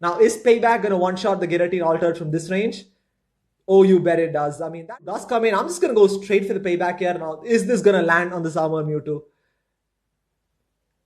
Now, is Payback going to one-shot the Giratina altered from this range? Oh, you bet it does. I mean, that does come in. I'm just going to go straight for the Payback here. Now, is this going to land on this armor Mewtwo?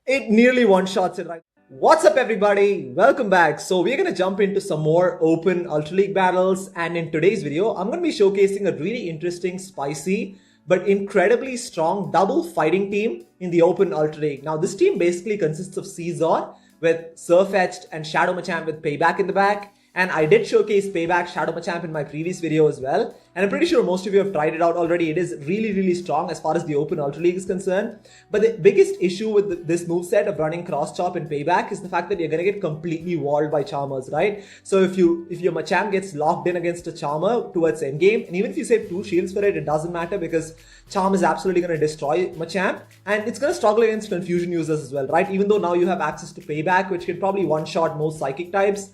It nearly one-shots it right. What's up, everybody? Welcome back. So we're going to jump into some more open Ultra League battles. And in today's video, I'm going to be showcasing a really interesting, spicy, but incredibly strong double fighting team in the open Ultra League. Now, this team basically consists of Scizor with Sirfetch'd and Shadow Machamp with Payback in the back. And I did showcase Payback Shadow Machamp in my previous video as well. And I'm pretty sure most of you have tried it out already. It is really strong as far as the Open Ultra League is concerned. But the biggest issue with this moveset of running Cross Chop and Payback is the fact that you're going to get completely walled by Charmers, right? So if your Machamp gets locked in against a Charmer towards endgame, and even if you save 2 shields for it, it doesn't matter because Charm is absolutely going to destroy Machamp. And it's going to struggle against Confusion users as well, right? Even though now you have access to Payback, which can probably one-shot most Psychic types,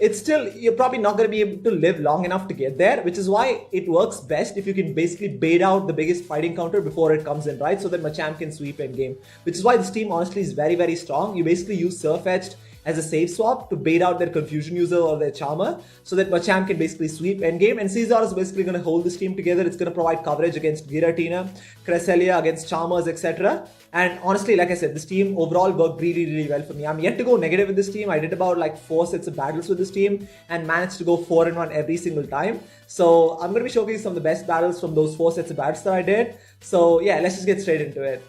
it's still, you're probably not going to be able to live long enough to get there, which is why it works best if you can basically bait out the biggest fighting counter before it comes in, right? So that Machamp can sweep endgame, which is why this team honestly is very strong. You basically use Sirfetch'd as a save swap to bait out their Confusion user or their Charmer so that Machamp can basically sweep endgame, and Scizor is basically going to hold this team together. It's going to provide coverage against Giratina, Cresselia, against Charmers, etc. And honestly, like I said, this team overall worked really well for me. I'm yet to go negative with this team. I did about like 4 sets of battles with this team and managed to go 4-1 every single time. So I'm going to be showcasing some of the best battles from those 4 sets of battles that I did. So yeah, let's just get straight into it.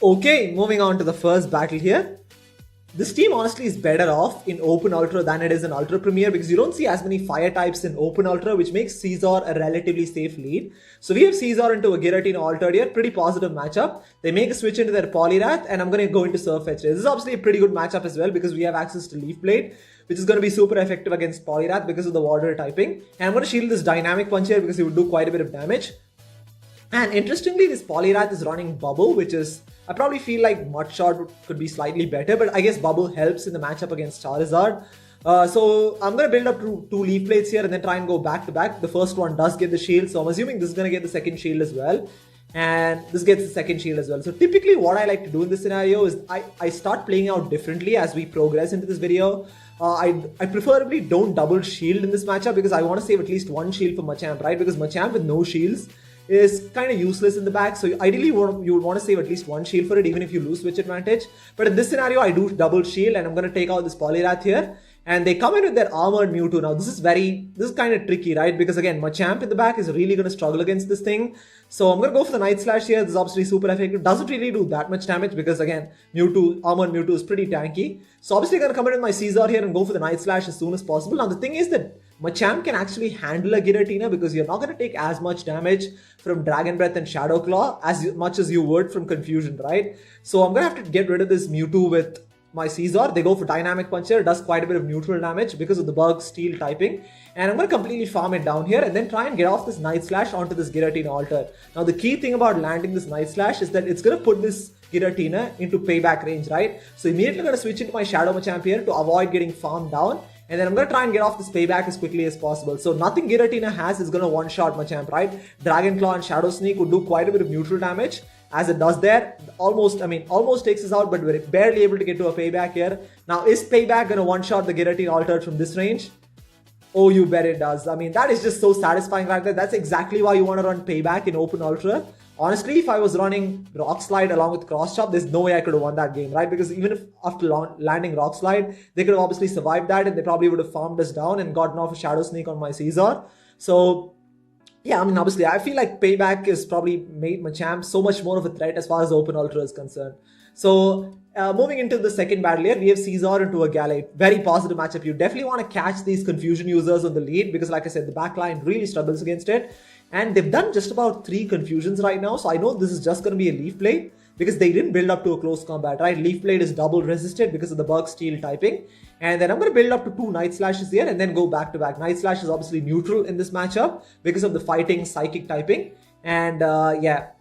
Okay, moving on to the first battle here. This team honestly is better off in Open Ultra than it is in Ultra Premier because you don't see as many fire types in Open Ultra, which makes Scizor a relatively safe lead. So we have Scizor into a Giratina altered here, pretty positive matchup. They make a switch into their Poliwrath, and I'm going to go into Sirfetch'd. This is obviously a pretty good matchup as well because we have access to Leaf Blade, which is going to be super effective against Poliwrath because of the water typing. And I'm going to shield this Dynamic Punch here because it would do quite a bit of damage. And interestingly, this Poliwrath is running Bubble, which is, I probably feel like Mud Shot could be slightly better, but I guess Bubble helps in the matchup against Charizard. So I'm going to build up to 2 Leaf Blades here and then try and go back to back. The first one does get the shield, so I'm assuming this is going to get the second shield as well. And this gets the second shield as well. So typically what I like to do in this scenario is I start playing out differently as we progress into this video. I preferably don't double shield in this matchup because I want to save at least 1 shield for Machamp, right? Because Machamp with no shields is kind of useless in the back. So ideally you would want to save at least 1 shield for it even if you lose switch advantage. But in this scenario I do double shield and I'm going to take out this Poliwrath here. And they come in with their armored Mewtwo. Now this is kind of tricky, right? Because again, Machamp in the back is really going to struggle against this thing. So I'm going to go for the Night Slash here. This is obviously super effective. Doesn't really do that much damage because again, armored Mewtwo is pretty tanky. So obviously going to come in with my Scizor here and go for the Night Slash as soon as possible. Now the thing is that Machamp can actually handle a Giratina because you're not going to take as much damage from Dragon Breath and Shadow Claw as much as you would from Confusion, right? So I'm going to have to get rid of this Mewtwo with my Scizor. They go for Dynamic Punch here. It does quite a bit of neutral damage because of the Bug Steel typing. And I'm going to completely farm it down here and then try and get off this Night Slash onto this Giratina altar. Now the key thing about landing this Night Slash is that it's going to put this Giratina into Payback range, right? So immediately I'm going to switch into my Shadow Machamp here to avoid getting farmed down. And then I'm going to try and get off this Payback as quickly as possible. So nothing Giratina has is going to one-shot Machamp, right? Dragon Claw and Shadow Sneak would do quite a bit of neutral damage. As it does there, almost takes us out, but we're barely able to get to a Payback here. Now, is Payback going to one-shot the Giratina altered from this range? Oh, you bet it does. I mean, that is just so satisfying right there. That's exactly why you want to run Payback in Open Ultra. Honestly, if I was running Rock Slide along with Cross Chop, there's no way I could have won that game, right? Because even if after landing Rock Slide, they could have obviously survived that and they probably would have farmed us down and gotten off a Shadow Sneak on my Scizor. So yeah, I mean, obviously, I feel like Payback is probably made Machamp so much more of a threat as far as Open Ultra is concerned. So, moving into the second battle here, we have Scizor into a Gallade. Very positive matchup. You definitely want to catch these Confusion users on the lead because, like I said, the backline really struggles against it. And they've done just about 3 Confusions right now. So I know this is just going to be a Leaf Blade because they didn't build up to a close combat, right? Leaf Blade is double resisted because of the Bug Steel typing. And then I'm going to build up to 2 Night Slashes here and then go back to back. Night Slash is obviously neutral in this matchup because of the fighting Psychic typing. And yeah,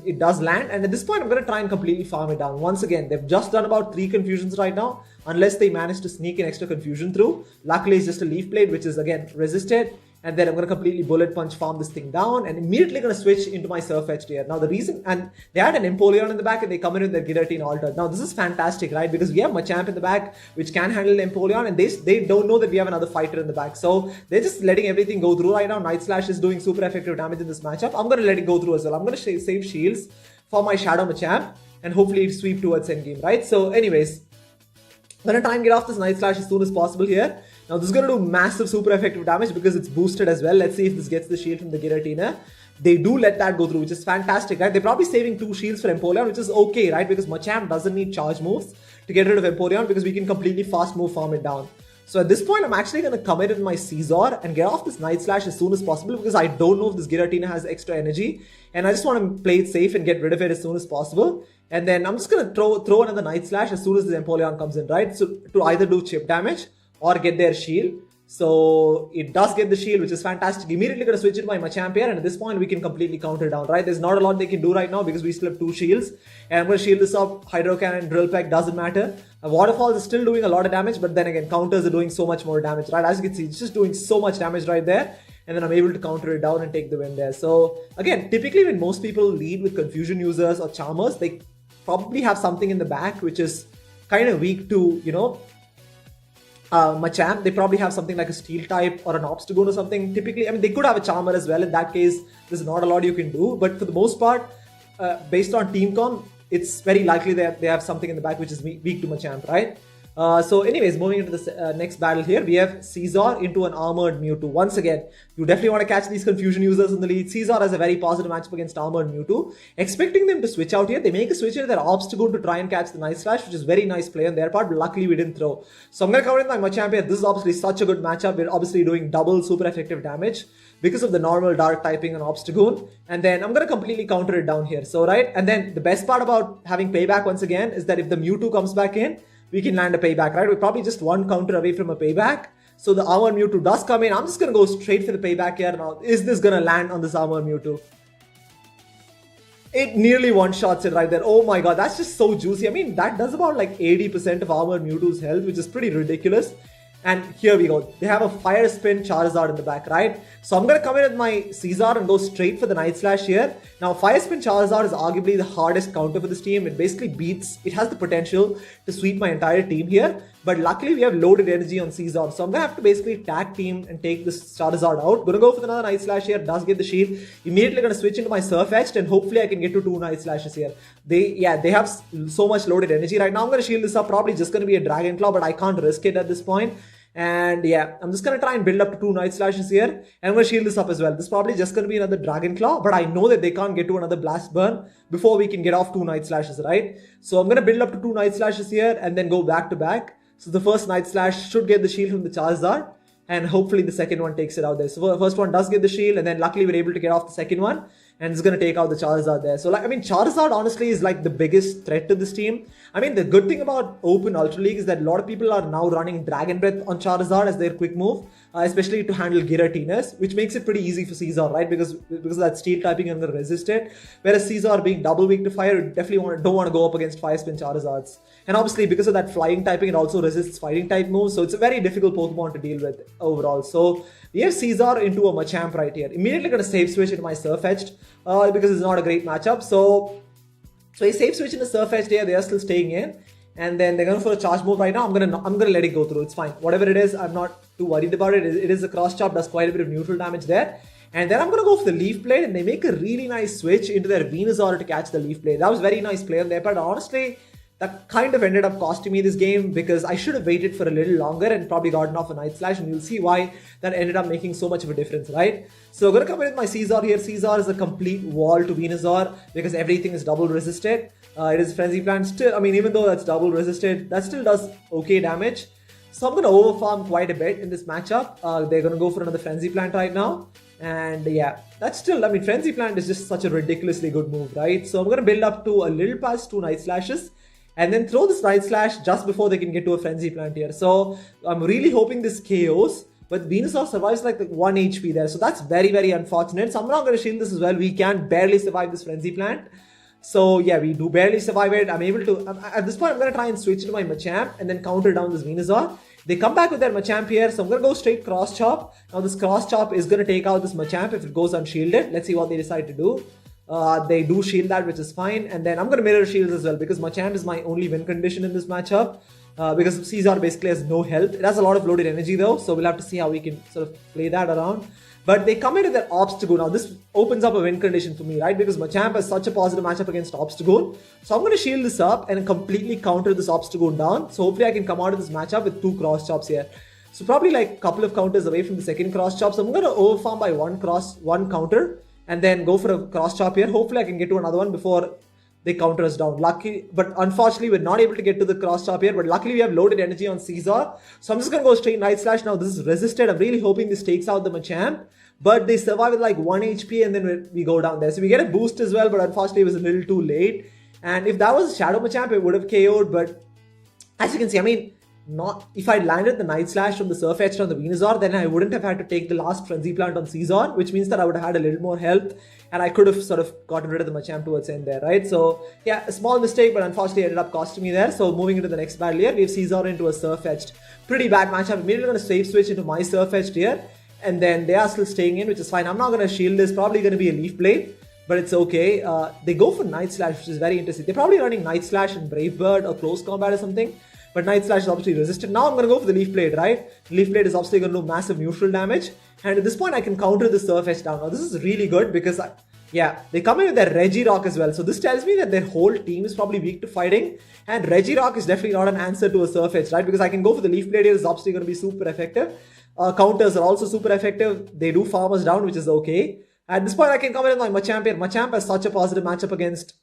it does land. And at this point, I'm going to try and completely farm it down. Once again, they've just done about 3 Confusions right now, unless they manage to sneak an extra Confusion through. Luckily, it's just a Leaf Blade, which is again resisted. And then I'm going to completely Bullet Punch farm this thing down and immediately going to switch into my Sirfetch'd here. Now the reason, and they had an Empoleon in the back and they come in with their Giratina altered. Now this is fantastic, right? Because we have Machamp in the back which can handle Empoleon, and they don't know that we have another fighter in the back. So they're just letting everything go through right now. Night Slash is doing super effective damage in this matchup. I'm going to let it go through as well. I'm going to save shields for my Shadow Machamp and hopefully sweep towards endgame, right? So anyways, I'm going to try and get off this Night Slash as soon as possible here. Now this is going to do massive super effective damage because it's boosted as well. Let's see if this gets the shield from the Giratina. They do let that go through, which is fantastic, right? They're probably saving 2 shields for Empoleon, which is okay, right? Because Machamp doesn't need charge moves to get rid of Empoleon because we can completely fast move farm it down. So at this point, I'm actually going to commit in my Scizor and get off this Night Slash as soon as possible because I don't know if this Giratina has extra energy. And I just want to play it safe and get rid of it as soon as possible. And then I'm just going to throw another Night Slash as soon as the Empoleon comes in, right? So to either do chip damage or get their shield. So it does get the shield, which is fantastic. Immediately going to switch it to my Machamp here, and at this point we can completely counter down, right? There's not a lot they can do right now because we still have 2 shields. And I'm going to shield this up. Hydro Cannon, Drill Peck, doesn't matter. Waterfalls is still doing a lot of damage, but then again, counters are doing so much more damage, right? As you can see, it's just doing so much damage right there. And then I'm able to counter it down and take the win there. So again, typically when most people lead with Confusion users or Charmers, they probably have something in the back which is kind of weak to, you know, Machamp. They probably have something like a Steel type or an Obstagoon or something. Typically, I mean, they could have a Charmer as well. In that case, there's not a lot you can do. But for the most part, based on team com, it's very likely that they have something in the back which is weak to Machamp, right? So anyways, moving into the next battle here, we have Scizor into an Armored Mewtwo. Once again, you definitely want to catch these Confusion users in the lead. Scizor has a very positive matchup against Armored Mewtwo. Expecting them to switch out here, they make a switch into their Obstagoon to try and catch the Night Slash, which is very nice play on their part, but luckily we didn't throw. So I'm going to cover in my Machamp here. This is obviously such a good matchup. We're obviously doing double super effective damage because of the normal Dark typing on Obstagoon. And then I'm going to completely counter it down here. So, right, and then the best part about having Payback once again is that if the Mewtwo comes back in, we can land a Payback, right? We're probably just 1 counter away from a Payback. So the Armored Mewtwo does come in. I'm just going to go straight for the Payback here. Now, is this going to land on this Armored Mewtwo? It nearly one-shots it right there. Oh my god, that's just so juicy. I mean, that does about like 80% of Armored Mewtwo's health, which is pretty ridiculous. And here we go. They have a Fire Spin Charizard in the back, right? So I'm going to come in with my Scizor and go straight for the Night Slash here. Now, Fire Spin Charizard is arguably the hardest counter for this team. It basically beats, it has the potential to sweep my entire team here. But luckily, we have loaded energy on Scizor. So I'm going to have to basically tag team and take this Charizard out. Going to go for another Night Slash here. Does get the shield. Immediately going to switch into my Sirfetch'd and hopefully I can get to 2 Night Slashes here. They have so much loaded energy right now. I'm going to shield this up. Probably just going to be a Dragon Claw, but I can't risk it at this point. And yeah, I'm just going to try and build up to 2 Night Slashes here. And I'm going to shield this up as well. This is probably just going to be another Dragon Claw. But I know that they can't get to another Blast Burn before we can get off 2 Night Slashes, right? So I'm going to build up to 2 Night Slashes here and then go back to back. So the first Night Slash should get the shield from the Charizard. And hopefully the second one takes it out there. So the first one does get the shield. And then luckily we're able to get off the second one. And it's going to take out the Charizard there. So, like, I mean, Charizard honestly is like the biggest threat to this team. I mean, the good thing about Open Ultra League is that a lot of people are now running Dragon Breath on Charizard as their quick move, especially to handle Giratinas, which makes it pretty easy for Scizor, right? Because of that Steel typing and the resist it. Whereas Scizor being double weak to fire, you definitely don't want to go up against Fire Spin Charizards. And obviously, because of that flying typing, it also resists fighting type moves. So it's a very difficult Pokemon to deal with overall. So we have Scizor into a Machamp right here. Immediately going to save switch into my Sirfetch'd because it's not a great matchup. So he save switch into Sirfetch'd here. They are still staying in. And then they're going for a charge move right now. I'm gonna let it go through. It's fine. Whatever it is, I'm not too worried about it. It is a cross chop, does quite a bit of neutral damage there. And then I'm going to go for the Leaf Blade, and they make a really nice switch into their Venusaur to catch the Leaf Blade. That was very nice play on their part. Honestly, that kind of ended up costing me this game because I should have waited for a little longer and probably gotten off a Night Slash, and you'll see why that ended up making so much of a difference, right? So I'm going to come in with my Scizor here. Scizor is a complete wall to Venusaur because everything is double resisted. It is Frenzy Plant still, I mean, even though that's double resisted, that still does okay damage. So I'm going to overfarm quite a bit in this matchup. They're going to go for another Frenzy Plant right now. And yeah, that's still, I mean, Frenzy Plant is just such a ridiculously good move, right? So I'm going to build up to a little past 2 Night Slashes and then throw this Night Slash just before they can get to a Frenzy Plant here. So I'm really hoping this KOs, but Venusaur survives like 1 HP there. So that's very, very unfortunate. So I'm not going to shield this as well. We can barely survive this Frenzy Plant. So yeah, we do barely survive it. I'm able to, at this point, I'm going to try and switch to my Machamp and then counter down this Venusaur. They come back with their Machamp here, so I'm going to go straight Cross Chop. Now this Cross Chop is going to take out this Machamp if it goes unshielded. Let's see what they decide to do. They do shield that, which is fine. And then I'm going to mirror shields as well because Machamp is my only win condition in this matchup. Because Scizor basically has no health. It has a lot of loaded energy though, so we'll have to see how we can sort of play that around. But they come into their Obstagoon. Now this opens up a win condition for me, right? Because Machamp has such a positive matchup against Obstagoon. So I'm going to shield this up and completely counter this Obstagoon down. So hopefully I can come out of this matchup with 2 Cross Chops here. So probably like a couple of counters away from the second Cross Chop. So I'm going to overfarm by one counter and then go for a Cross Chop here. Hopefully I can get to another one before they counter us down. Lucky, but unfortunately we're not able to get to the Cross Chop here. But luckily we have loaded energy on Scizor. So I'm just going to go straight Night Slash. Now this is resisted. I'm really hoping this takes out the Machamp. But they survive with like 1 HP and then we go down there. So we get a boost as well, but unfortunately it was a little too late. And if that was a Shadow Machamp, it would have KO'd. But as you can see, I mean, not if I landed the Night Slash from the Sirfetch'd on the Venusaur, then I wouldn't have had to take the last Frenzy Plant on Scizor, which means that I would have had a little more health and I could have sort of gotten rid of the Machamp towards the end there, right? So yeah, a small mistake, but unfortunately ended up costing me there. So moving into the next battle here, we have Scizor into a Sirfetch'd. Pretty bad matchup. Immediately going to safe switch into my Sirfetch'd here. And then they are still staying in, which is fine. I'm not going to shield this. Probably going to be a Leaf Blade, but it's okay. They go for Night Slash, which is very interesting. They're probably running Night Slash and Brave Bird or Close Combat or something. But Night Slash is obviously resisted. Now I'm going to go for the Leaf Blade, right? Leaf Blade is obviously going to do massive neutral damage. And at this point, I can counter the Sirfetch'd down. Now this is really good because, they come in with their Regirock as well. So this tells me that their whole team is probably weak to fighting. And Regirock is definitely not an answer to a Sirfetch'd, right? Because I can go for the Leaf Blade here. It's obviously going to be super effective. Counters are also super effective. They do farm us down, which is okay. At this point, I can come in with my Machamp here. Machamp has such a positive matchup against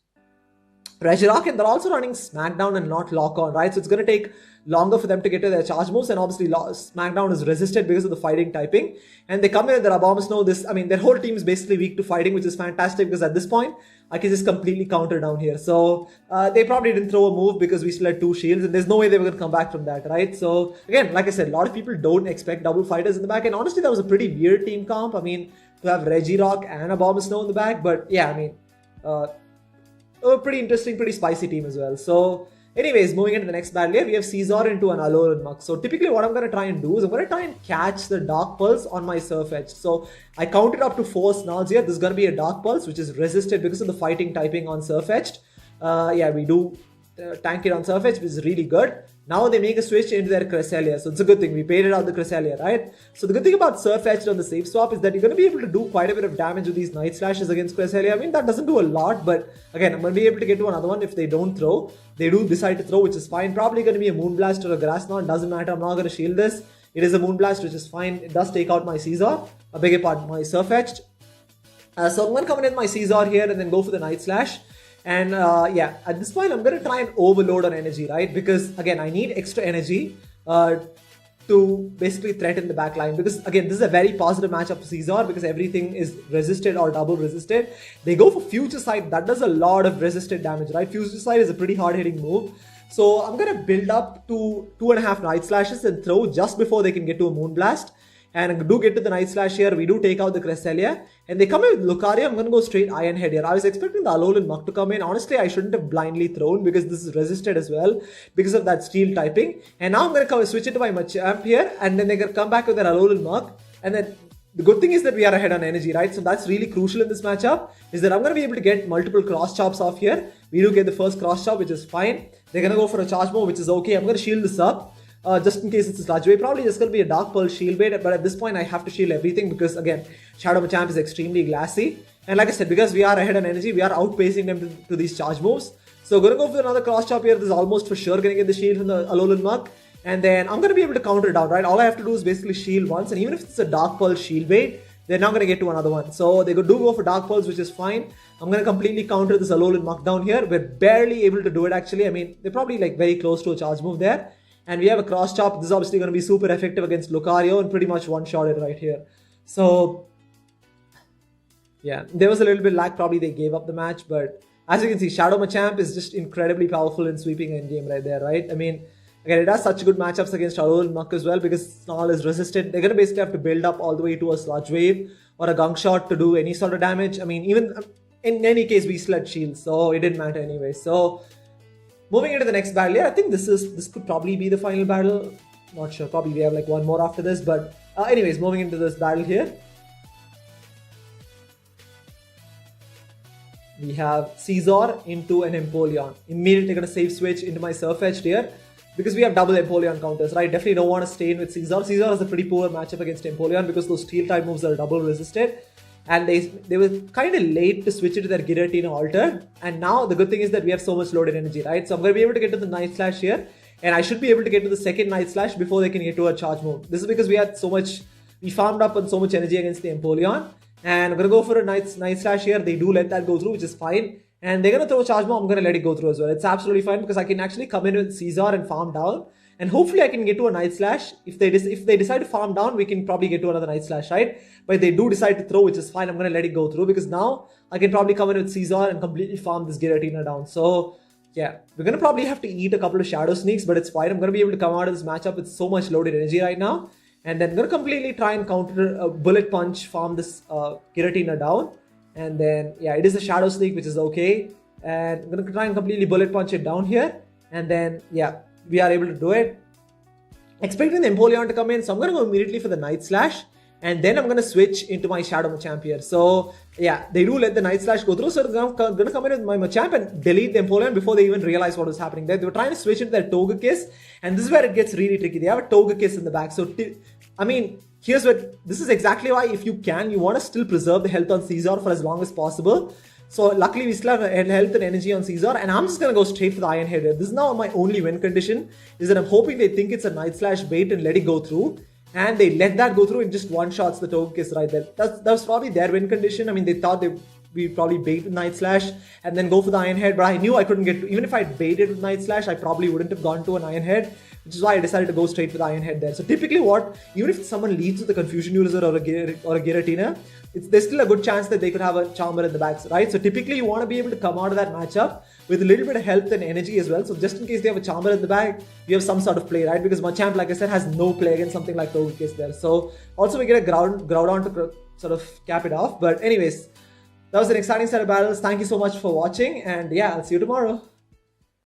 Regirock, and they're also running Smackdown and not Lock On, right? So it's going to take longer for them to get to their charge moves, and obviously Smackdown is resisted because of the fighting typing. And they come in with their Abomasnow. Their whole team is basically weak to fighting, which is fantastic because at this point, I can just completely counter down here. So they probably didn't throw a move because we still had 2 shields, and there's no way they were going to come back from that, right? So again, like I said, a lot of people don't expect double fighters in the back, and honestly, that was a pretty weird team comp. To have Regirock and Abomasnow in the back, but yeah, a pretty interesting, pretty spicy team as well. So anyways, moving into the next battle here, we have Scizor into an Alolan Muk. So typically what I'm going to try and do is I'm going to try and catch the Dark Pulse on my Sirfetch'd. So I counted up to 4 Snarls here. This is going to be a Dark Pulse, which is resisted because of the fighting typing on Sirfetch'd. We do tank it on Sirfetch'd, which is really good. Now they make a switch into their Cresselia. So it's a good thing. We paid it out the Cresselia, right? So the good thing about Sirfetch'd on the safe swap is that you're going to be able to do quite a bit of damage with these Night Slashes against Cresselia. That doesn't do a lot, but again, I'm going to be able to get to another one if they don't throw. They do decide to throw, which is fine. Probably going to be a Moonblast or a Grass Knot. Doesn't matter. I'm not going to shield this. It is a Moonblast, which is fine. It does take out my Scizor. I beg your pardon, my Sirfetch'd. So I'm going to come in with my Scizor here and then go for the Night Slash. And at this point, I'm going to try and overload on energy, right? Because again, I need extra energy to basically threaten the back line. Because again, this is a very positive matchup for Scizor because everything is resisted or double resisted. They go for Future Sight. That does a lot of resisted damage, right? Future Sight is a pretty hard hitting move. So I'm going to build up to 2.5 Night Slashes and throw just before they can get to a Moonblast. And do get to the Night Slash here. We do take out the Cresselia. And they come in with Lucario. I'm going to go straight Iron Head here. I was expecting the Alolan Muk to come in. Honestly, I shouldn't have blindly thrown because this is resisted as well because of that steel typing. And now I'm going to switch it to my Machamp here. And then they're going to come back with their Alolan Muk. And then the good thing is that we are ahead on energy, right? So that's really crucial in this matchup is that I'm going to be able to get multiple cross chops off here. We do get the first cross chop, which is fine. They're going to go for a charge move, which is okay. I'm going to shield this up. Just in case it's a Sludge Wave. Probably just going to be a Dark Pearl Shield Bait, but at this point I have to shield everything because again, Shadow Machamp is extremely glassy. And like I said, because we are ahead on energy, we are outpacing them to these charge moves. So going to go for another cross chop here. This is almost for sure going to get the shield from the Alolan Muk. And then I'm going to be able to counter it down, right? All I have to do is basically shield once. And even if it's a Dark Pearl Shield Bait, they're not going to get to another one. So they do go for Dark Pearls, which is fine. I'm going to completely counter this Alolan Muk down here. We're barely able to do it actually. They're probably like very close to a charge move there. And we have a cross chop. This is obviously going to be super effective against Lucario and pretty much one-shot it right here. So, yeah, there was a little bit lag. Probably they gave up the match. But as you can see, Shadow Machamp is just incredibly powerful in sweeping endgame right there, right? Again, it has such good matchups against Alolan Muk as well because Snarl is resistant. They're going to basically have to build up all the way to a Sludge Wave or a Gunk Shot to do any sort of damage. Even in any case, we still had shields, so it didn't matter anyway. So, moving into the next battle here, I think this could probably be the final battle. Not sure. Probably we have like one more after this. But anyways, moving into this battle here. We have Scizor into an Empoleon. Immediately going to save switch into my Sirfetch'd here. Because we have double Empoleon counters, right? Definitely don't want to stay in with Scizor. Scizor has a pretty poor matchup against Empoleon because those steel type moves are double resisted. And they were kind of late to switch it to their Giratina altered. And now the good thing is that we have so much loaded energy, right? So I'm going to be able to get to the Night Slash here. And I should be able to get to the second Night Slash before they can get to a charge move. This is because we farmed up on so much energy against the Empoleon. And I'm going to go for a Night Slash here. They do let that go through, which is fine. And they're going to throw a charge move. I'm going to let it go through as well. It's absolutely fine because I can actually come in with Scizor and farm down. And hopefully I can get to a Night Slash. If they decide to farm down, we can probably get to another Night Slash, right? But if they do decide to throw, which is fine, I'm going to let it go through because now I can probably come in with Scizor and completely farm this Giratina down. So yeah, we're going to probably have to eat a couple of Shadow Sneaks, but it's fine. I'm going to be able to come out of this matchup with so much loaded energy right now. And then I'm going to completely try and counter a Bullet Punch, farm this Giratina down. And then, yeah, it is a Shadow Sneak, which is okay. And I'm going to try and completely Bullet Punch it down here. And then, yeah, we are able to do it. Expecting the Empoleon to come in. So I'm going to go immediately for the Night Slash. And then I'm going to switch into my Shadow Machamp here. So, yeah, they do let the Night Slash go through. So I'm going to come in with my Machamp and delete the Empoleon before they even realize what was happening there. They were trying to switch into their Togekiss. And this is where it gets really tricky. They have a Togekiss in the back. So, I mean, here's what, this is exactly why if you can, you want to still preserve the health on Scizor for as long as possible. So luckily we still have health and energy on Scizor, and I'm just going to go straight for the Iron Head. This is now my only win condition, is that I'm hoping they think it's a Night Slash bait and let it go through. And they let that go through and just one-shots the Togekiss right there. That was probably their win condition. I mean, they thought we'd probably bait with Night Slash and then go for the Iron Head, but I knew I couldn't get to, even if I baited with Night Slash, I probably wouldn't have gone to an Iron Head, which is why I decided to go straight for the Iron Head there. So typically even if someone leads with a Confusion User or a Giratina, there's still a good chance that they could have a Charmer in the back, right? So typically you want to be able to come out of that matchup with a little bit of health and energy as well. So just in case they have a Charmer in the back, you have some sort of play, right? Because Machamp, like I said, has no play against something like Togekiss there. So also we get a Groudon to sort of cap it off. But anyways, that was an exciting set of battles. Thank you so much for watching, and yeah, I'll see you tomorrow.